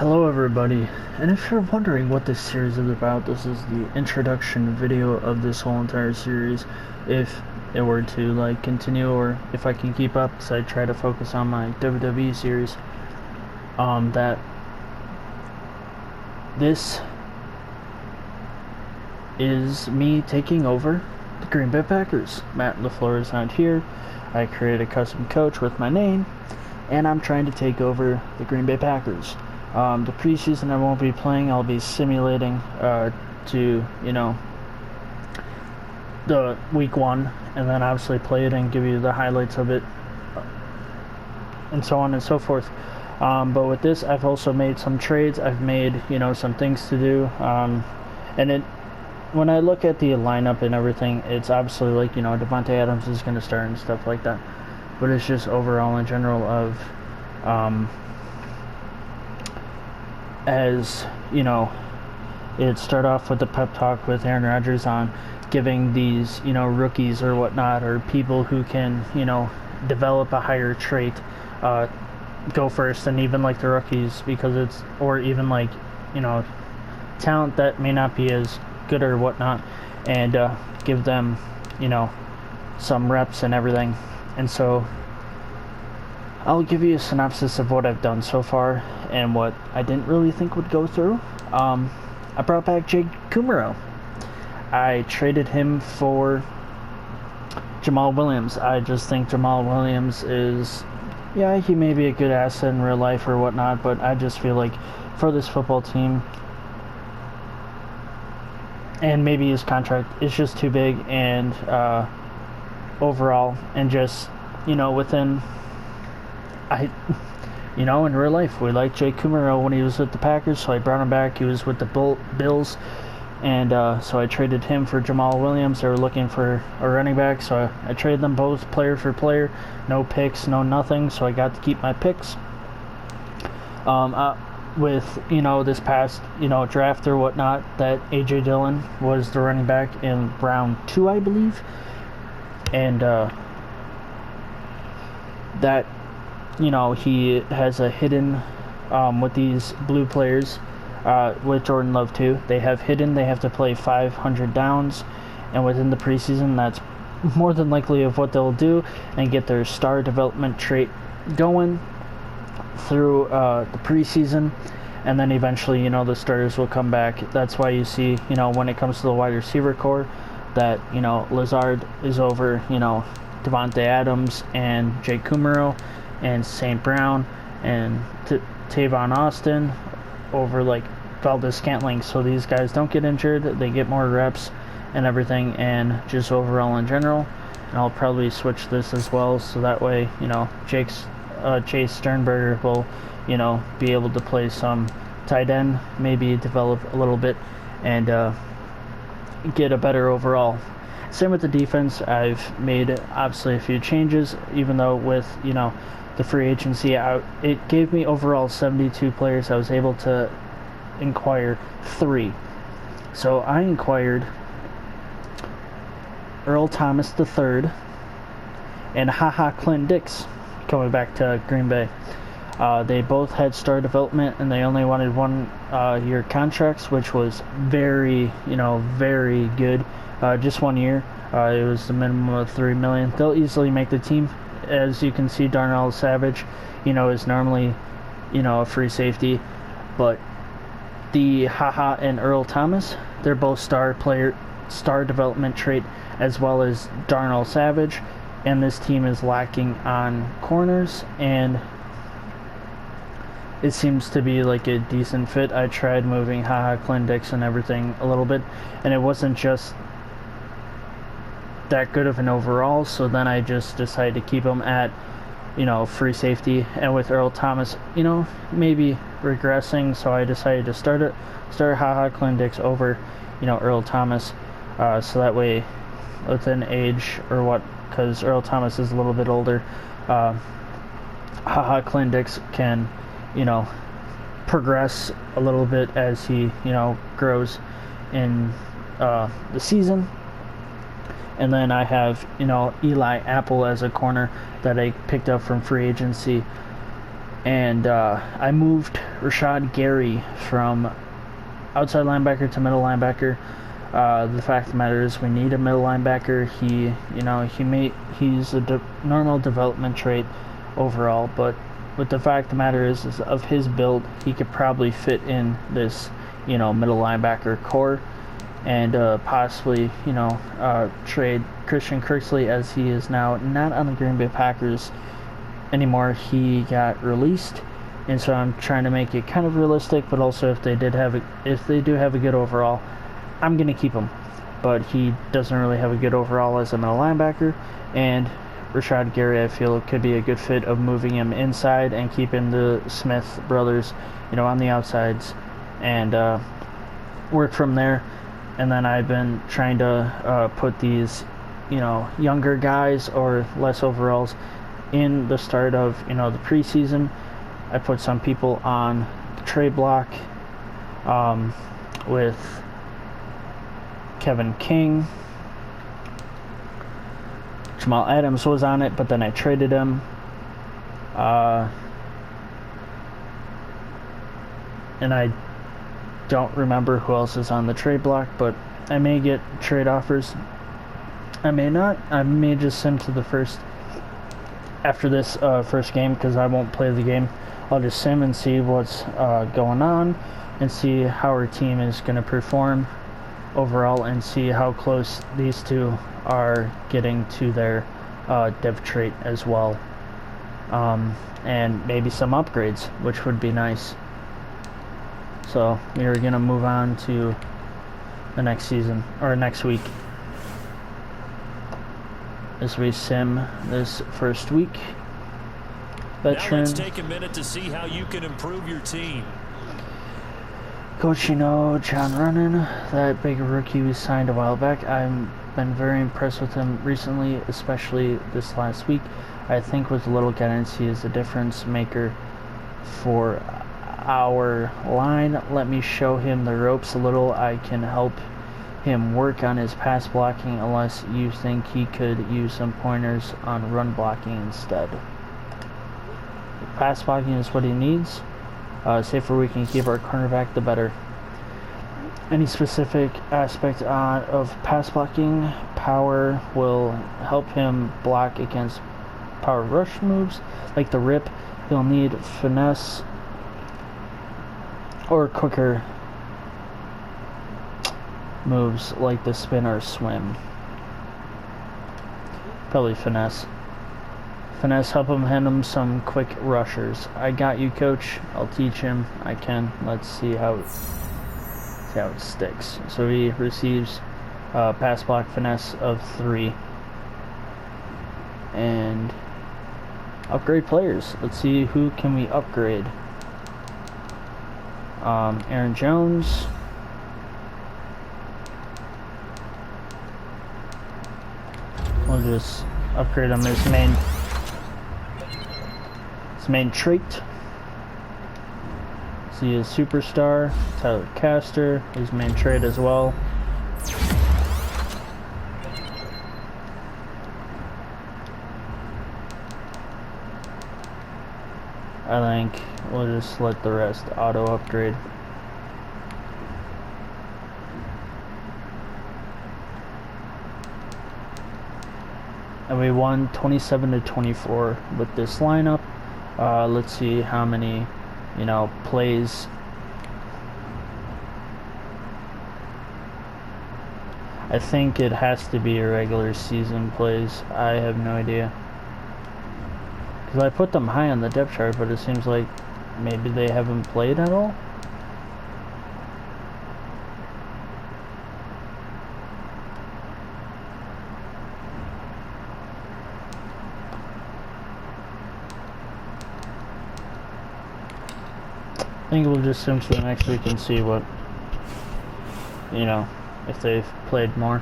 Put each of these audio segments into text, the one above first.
Hello everybody, and if you're wondering what this series is about, this is the introduction video of this whole entire series. If it were to continue, or if I can keep up, so I try to focus on my WWE series. That this is me taking over the Green Bay Packers. Matt LaFleur is not here. I created a custom coach with my name, and I'm trying to take over the Green Bay Packers. The preseason I won't be playing. I'll be simulating to the week one, and then obviously play it and give you the highlights of it, and so on and so forth. But with this, I've also made some trades. I've made some things to do, and when I look at the lineup and everything, it's obviously Devontae Adams is going to start and stuff like that. But it's just overall in general of as it started off with the pep talk with Aaron Rodgers on giving these rookies or whatnot, or people who can develop a higher trait, go first, and even the rookies, because it's, or even talent that may not be as good or whatnot, and give them some reps and everything. And so I'll give you a synopsis of what I've done so far and what I didn't really think would go through. I brought back Jake Kumaro. I traded him for Jamal Williams. I just think Jamal Williams is, he may be a good asset in real life or whatnot, but I just feel like for this football team, and maybe his contract is just too big, and overall, and just within, in real life, we liked Jake Kumaro when he was with the Packers, so I brought him back. He was with the Bills, and so I traded him for Jamal Williams. They were looking for a running back, so I traded them both player for player. No picks, no nothing, so I got to keep my picks. With this past draft or whatnot, that A.J. Dillon was the running back in round 2, I believe, and that he has a hidden, with these blue players, with Jordan Love too. They have to play 500 downs, and within the preseason, that's more than likely of what they'll do, and get their star development trait going through the preseason, and then eventually the starters will come back. That's why you see when it comes to the wide receiver core, that Lazard is over Devontae Adams and Jake Kumaro and St. Brown and Tavon Austin over Valdez-Scantling, so these guys don't get injured, they get more reps and everything, and just overall in general. And I'll probably switch this as well, so that way Chase Sternberger will be able to play some tight end, maybe develop a little bit, and get a better overall. Same with the defense. I've made obviously a few changes, even though with the free agency out, it gave me overall 72 players. I was able to inquire 3. So I inquired Earl Thomas III and Clint Dix coming back to Green Bay. They both had star development, and they only wanted 1 year contracts, which was very very good. Just 1 year. It was the minimum of $3 million. They'll easily make the team. As you can see, Darnell Savage, is normally, a free safety, but the and Earl Thomas, they're both star development trait, as well as Darnell Savage, and this team is lacking on corners, and it seems to be a decent fit. I tried moving Clint Dix and everything a little bit, and it wasn't just that good of an overall, so then I just decided to keep him at free safety, and with Earl Thomas maybe regressing, so I decided to start Clint Dix over Earl Thomas, so that way within age or what, because Earl Thomas is a little bit older, Clint Dix can progress a little bit as he grows in the season. And then I have, Eli Apple as a corner that I picked up from free agency. And I moved Rashad Gary from outside linebacker to middle linebacker. The fact of the matter is, we need a middle linebacker. He's a normal development trait overall, but what the fact of the matter is of his build, he could probably fit in this, middle linebacker core, and possibly, trade Christian Kirksey, as he is now not on the Green Bay Packers anymore. He got released, and so I'm trying to make it kind of realistic, but also if they do have a good overall, I'm gonna keep him. But he doesn't really have a good overall as a middle linebacker, and Rashad Gary, I feel, could be a good fit of moving him inside and keeping the Smith brothers, on the outsides, and work from there. And then I've been trying to put these, younger guys or less overalls in the start of, the preseason. I put some people on the trade block with Kevin King. Jamal Adams was on it, but then I traded him. And I don't remember who else is on the trade block, but I may get trade offers. I may not. I may just sim to the first after this first game, because I won't play the game. I'll just sim and see what's going on and see how our team is going to perform overall, and see how close these two are getting to their dev trait as well, and maybe some upgrades, which would be nice. So we are going to move on to the next season, or next week, as we sim this first week. Veteran. Now let's take a minute to see how you can improve your team. Coach, John Runnan, that big rookie we signed a while back. I've been very impressed with him recently, especially this last week. I think with a little guidance, he is a difference maker for our line. Let me show him the ropes a little. I can help him work on his pass blocking, unless you think he could use some pointers on run blocking instead. Pass blocking is what he needs. Safer we can keep our cornerback, the better. Any specific aspect of pass blocking, power will help him block against power rush moves like the rip. He'll need finesse or quicker moves like the spin or swim. Probably finesse. Finesse, help him hand him some quick rushers. I got you, coach. I'll teach him. I can. Let's see how it sticks. So he receives pass block finesse of 3. And upgrade players. Let's see, who can we upgrade. Aaron Jones. We'll just upgrade him his main trait. See his superstar, Tyler Castor, his main trait as well. I think we'll just let the rest auto upgrade. And we won 27-24 with this lineup. Let's see how many, plays. I think it has to be a regular season plays. I have no idea. Because I put them high on the depth chart, but it seems like maybe they haven't played at all. I think we'll just sim to the next week and see what, if they've played more.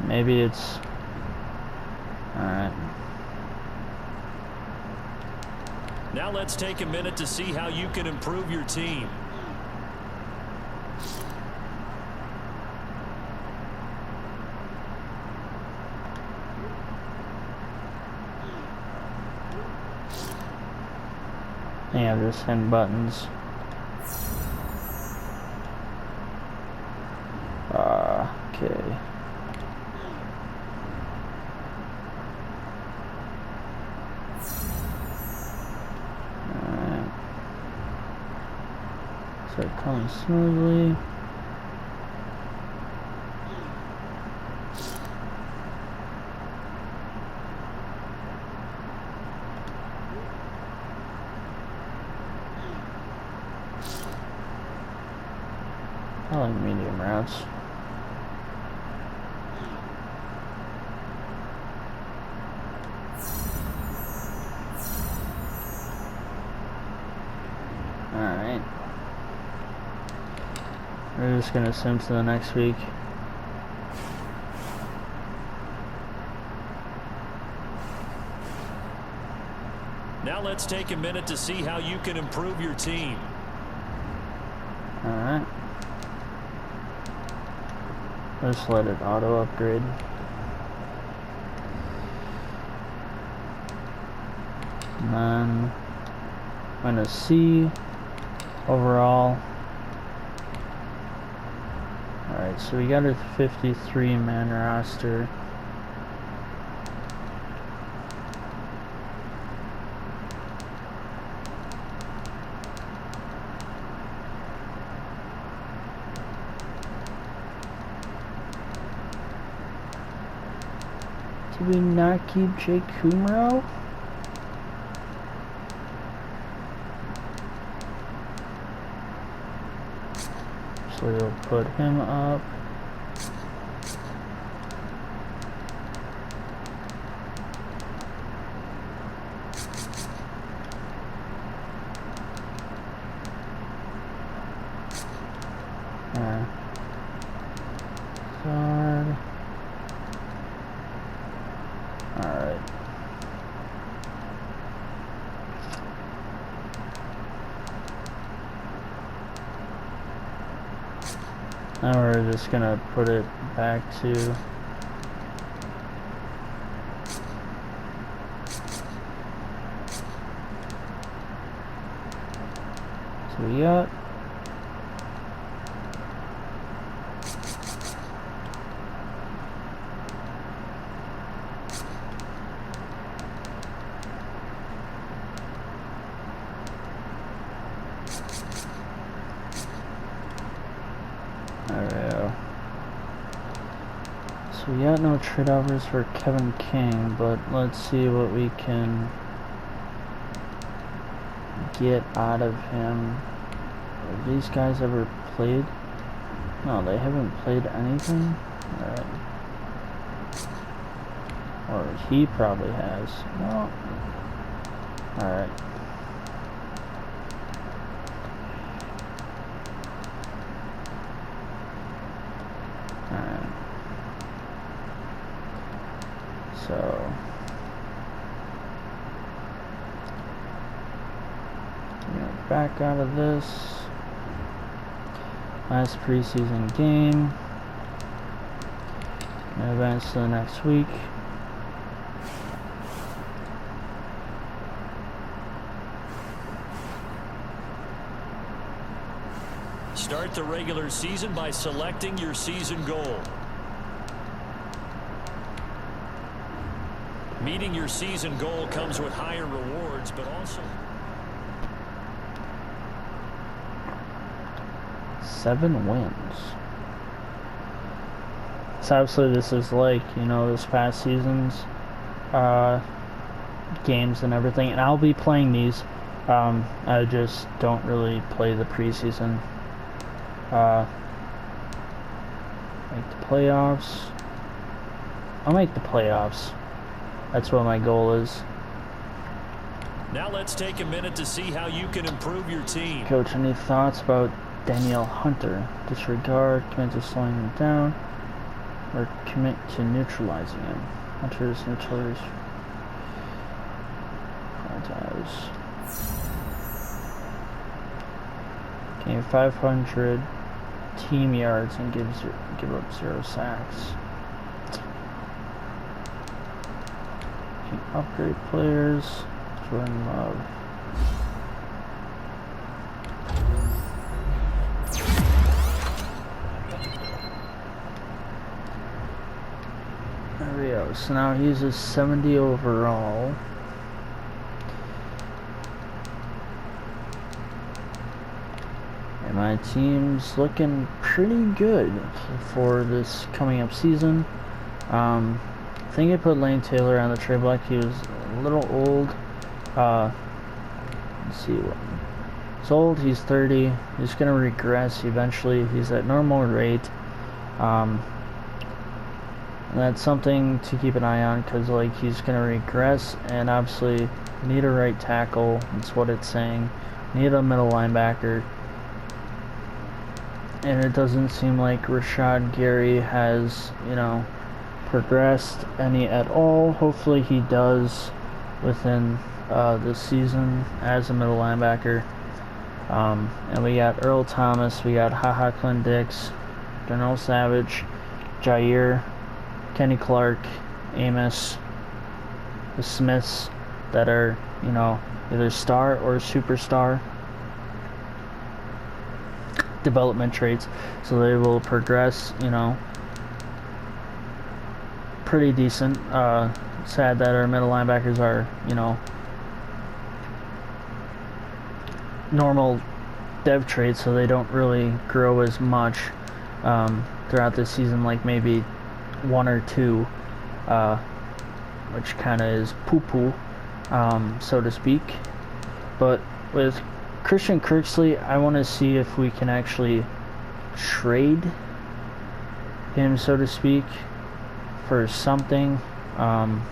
Maybe it's... Alright. Now let's take a minute to see how you can improve your team. Yeah, just hitting buttons. Okay. Alright. Start coming smoothly. I like medium routes. Alright. We're just gonna sim to the next week. Now let's take a minute to see how you can improve your team. Alright. Just let it auto upgrade. And then I'm gonna see overall. Alright, so we got a 53-man roster. Did we not keep Jake Kumro? So we'll put him up. Guard. Alright. Now we're just gonna put it back to so we got so we got no trade offers for Kevin King, but let's see what we can get out of him. Have these guys ever played? No, they haven't played anything. Alright. Or he probably has. No. Alright. Alright. So back out of this. Last preseason game. Advance to the next week. Start the regular season by selecting your season goal. Meeting your season goal comes with higher rewards, but also 7 wins. So obviously this is like, you know, this past season's games and everything, and I'll be playing these. I just don't really play the preseason. Make the playoffs. I'll make the playoffs. That's what my goal is. now let's take a minute to see how you can improve your team. Coach, any thoughts about Danielle Hunter? Disregard, commit to slowing him down, or commit to neutralizing him? Hunter is notorious. Gain 500 team yards and give up 0 sacks. Upgrade players. Jordan Love. There we go. So now he's a 70 overall. And my team's looking pretty good for this coming up season. I think I put Lane Taylor on the trade block. He was a little old. Let's see what. He's old. He's 30. He's gonna regress eventually. He's at normal rate. And that's something to keep an eye on, because like he's gonna regress, and obviously need a right tackle. That's what it's saying. Need a middle linebacker. And it doesn't seem like Rashad Gary has, progressed any at all. Hopefully he does within this season as a middle linebacker. And we got Earl Thomas, we got HaHa Clendix, Darnell Savage, Jair, Kenny Clark, Amos, the Smiths that are, either star or superstar development traits, so they will progress, pretty decent. Sad that our middle linebackers are, normal dev traits, so they don't really grow as much throughout the season, like maybe one or two, which kind of is poo-poo, so to speak. But with Christian Kirksey, I want to see if we can actually trade him, so to speak, for something, and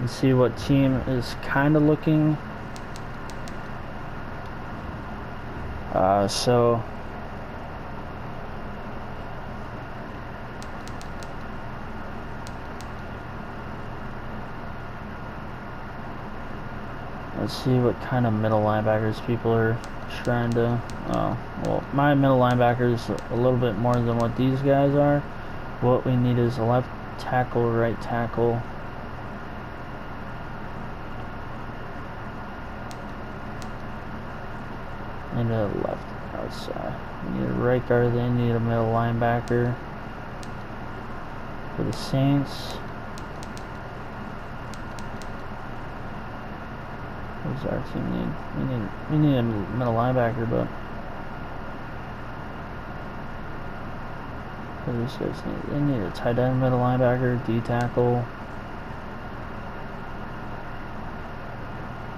see what team is kind of looking. So let's see what kind of middle linebackers people are trying to. Well, my middle linebacker is a little bit more than what these guys are. What we need is a left tackle, right tackle. Need a left outside. We need a right guard. They need a middle linebacker for the Saints. What does our team need? We need a middle linebacker, but what do these guys need? They need a tight end, middle linebacker, D tackle.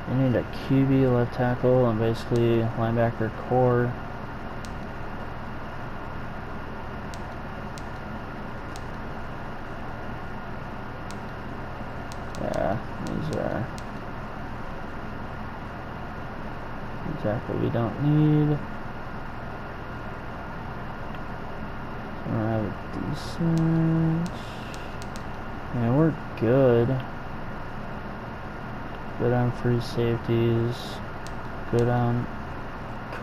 They need a QB, left tackle, and basically linebacker core. Yeah, these are tackle we don't need. So we have a decent. Yeah, we're good. Good on free safeties. Good on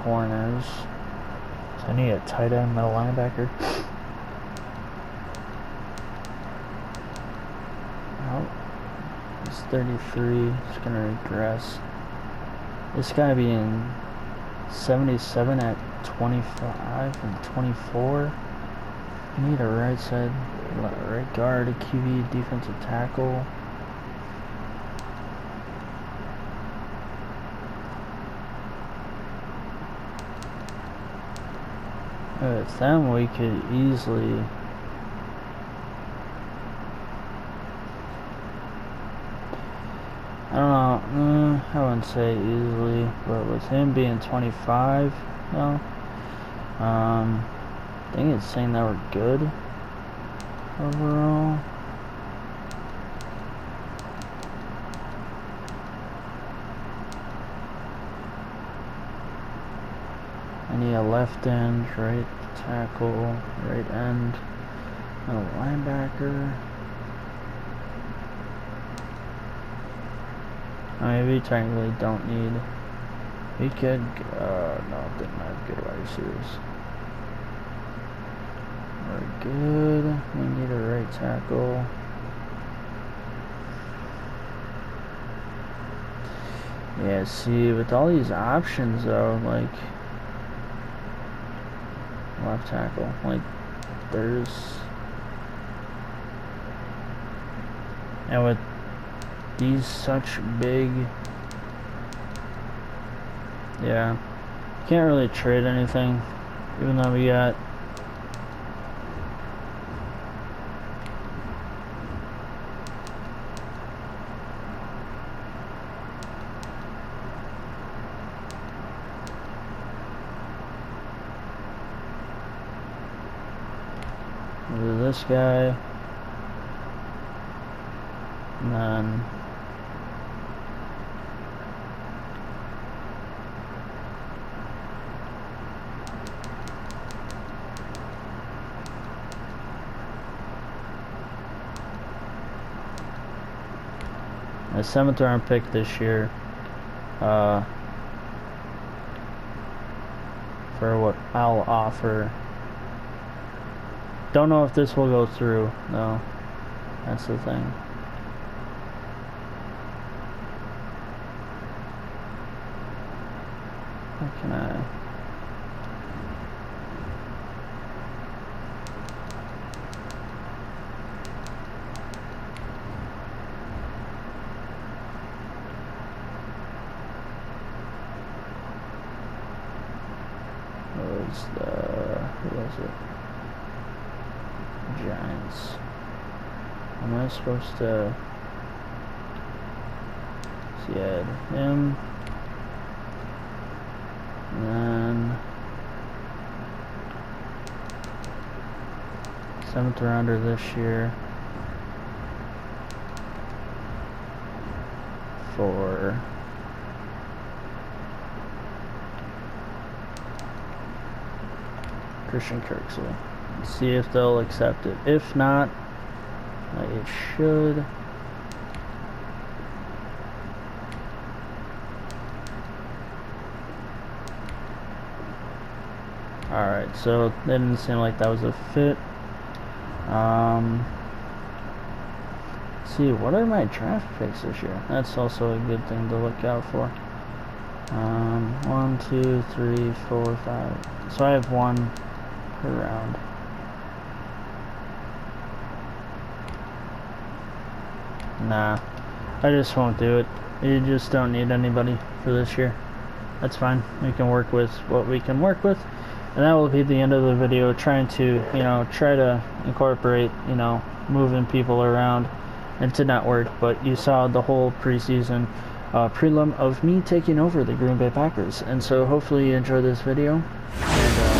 corners. So I need a tight end, middle linebacker. Oh, he's 33. He's gonna regress. This guy being 77 at 25 and 24. You need a right side, right guard, a QB, defensive tackle. With them, we could easily. I don't know, I wouldn't say easily, but with him being 25, no, I think it's saying that we're good overall. I need a left end, right tackle, right end, and a linebacker. I mean, we technically don't need. We could. No, didn't have good wide receivers. We're good. We need a right tackle. Yeah, see, with all these options though, like left tackle, like there's And with these such big... Yeah. Can't really trade anything, even though we got... this guy, and then a 7th round pick this year, for what I'll offer. Don't know if this will go through, though. That's the thing. How can I... Who was it? Giants. Am I supposed to see him? And then 7th rounder this year for Christian Kirksey. See if they'll accept it. If not, it should. Alright, so it didn't seem like that was a fit. See, what are my draft picks this year? That's also a good thing to look out for. 1, 2, 3, 4, 5. So I have 1 per round. Nah, I just won't do it. You just don't need anybody for this year. That's fine. We can work with what we can work with. And that will be the end of the video, trying to, try to incorporate, moving people around. It did not work, but you saw the whole preseason prelim of me taking over the Green Bay Packers. And so hopefully you enjoyed this video. And,